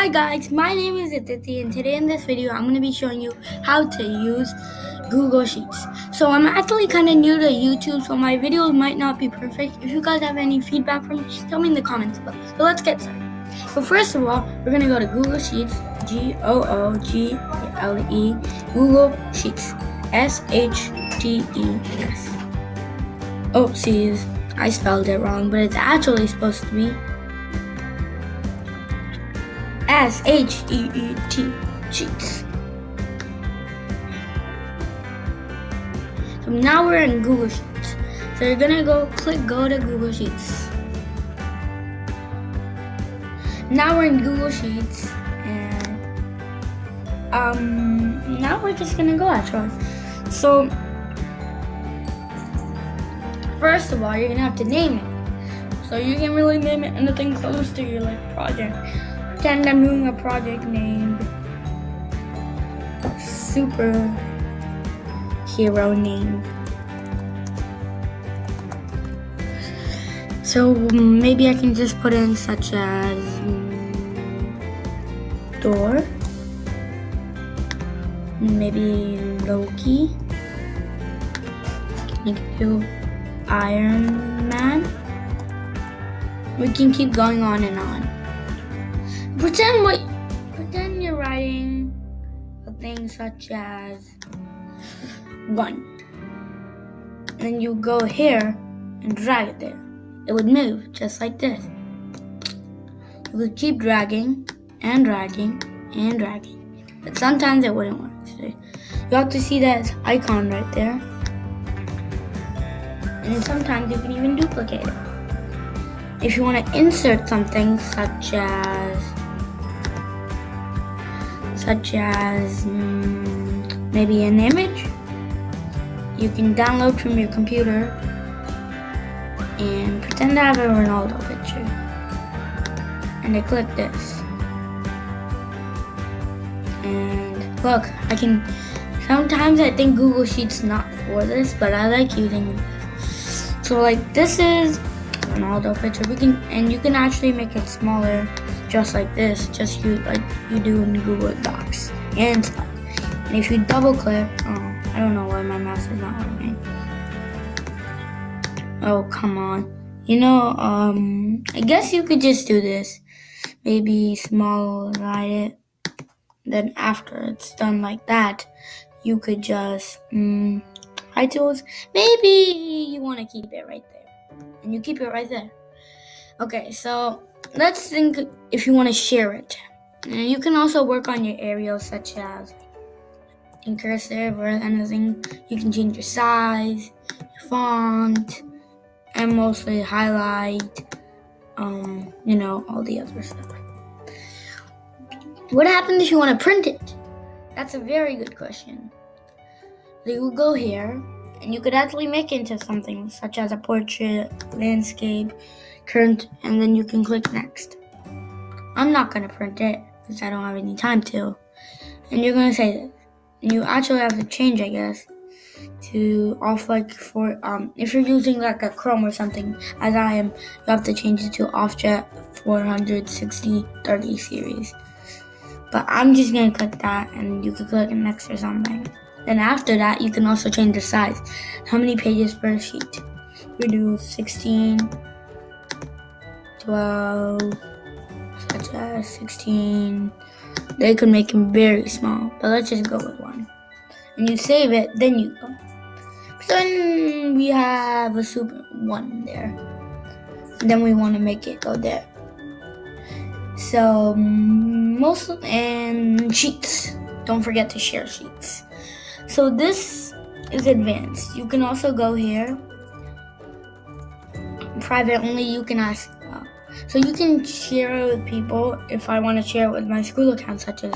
Hi guys, my name is Aditi and today in this video I'm going to be showing you how to use Google Sheets. So I'm actually kind of new to YouTube, so my videos might not be perfect. If you guys have any feedback for me, tell me in the comments below. So let's get started. So first of all, we're going to go to Google Sheets, Google, Google Sheets, SHTES. Oopsies, I spelled it wrong, but it's actually supposed to be SHEET, Sheets. So now we're in Google Sheets. So you're gonna go to Google Sheets. Now we're in Google Sheets, and now we're just gonna go actually. So first of all, you're gonna have to name it. So you can really name it anything close to your project. Pretend I'm doing a project named Superhero Name. So maybe I can just put in such as Thor, maybe Loki, I can do Iron Man. We can keep going on and on. Pretend you're writing a thing such as 1. And then you go here and drag it there. It would move just like this. You would keep dragging and dragging and dragging. But sometimes it wouldn't work. So you have to see that icon right there. And then sometimes you can even duplicate it. If you want to insert something such as maybe an image, you can download from your computer and pretend to have a Ronaldo picture. And I click this. And look, sometimes I think Google Sheets not for this, but I like using it. So this is Ronaldo picture. You can actually make it smaller, just like this, just like you do in Google Docs and stuff. And if you double click, I don't know why my mouse is not working. Oh, come on. I guess you could just do this. Maybe small write it. Then after it's done like that, you could just high tools. Maybe you want to keep it right there. And you keep it right there. Okay, so let's think if you want to share it. And you can also work on your areas such as in cursive or anything. You can change your size, your font, and mostly highlight, all the other stuff. What happens if you want to print it? That's a very good question. So you will go here, and you could actually make it into something such as a portrait, landscape, current, and then you can click next. I'm not going to print it because I don't have any time to. And you're going to say this. And you actually have to change, I guess, to off if you're using a Chrome or something, as I am, you have to change it to Offjet 460/30 series. But I'm just going to click that, and you can click next or something. Then after that, you can also change the size. How many pages per sheet? We do 16, 12, such as 16. They could make them very small, but let's just go with 1. And you save it, then you go. So then we have a super 1 there. And then we want to make it go there. So and sheets. Don't forget to share sheets. So this is advanced. You can also go here. Private only, you can ask. So you can share it with people. If I want to share it with my school account, such as,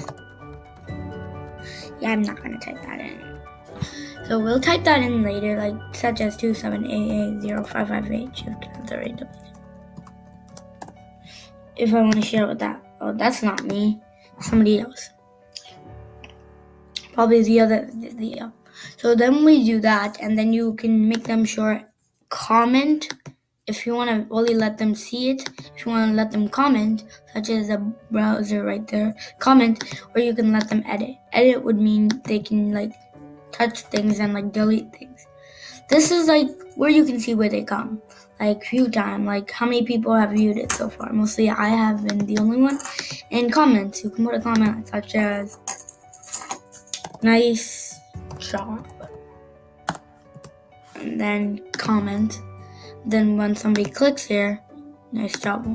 I'm not going to type that in. So we'll type that in later, such as 27880558 shift enter. If I want to share it with that. Oh, that's not me. Somebody else. Probably the other. So then we do that, and then you can make them short comment if you want to only let them see it, if you want to let them comment, such as a browser right there, comment, or you can let them edit. Edit would mean they can like touch things and like delete things. This is like where you can see where they come, like view time, like how many people have viewed it so far. Mostly I have been the only one. And comments, you can put a comment such as nice job, and then comment. Then when somebody clicks here, nice job.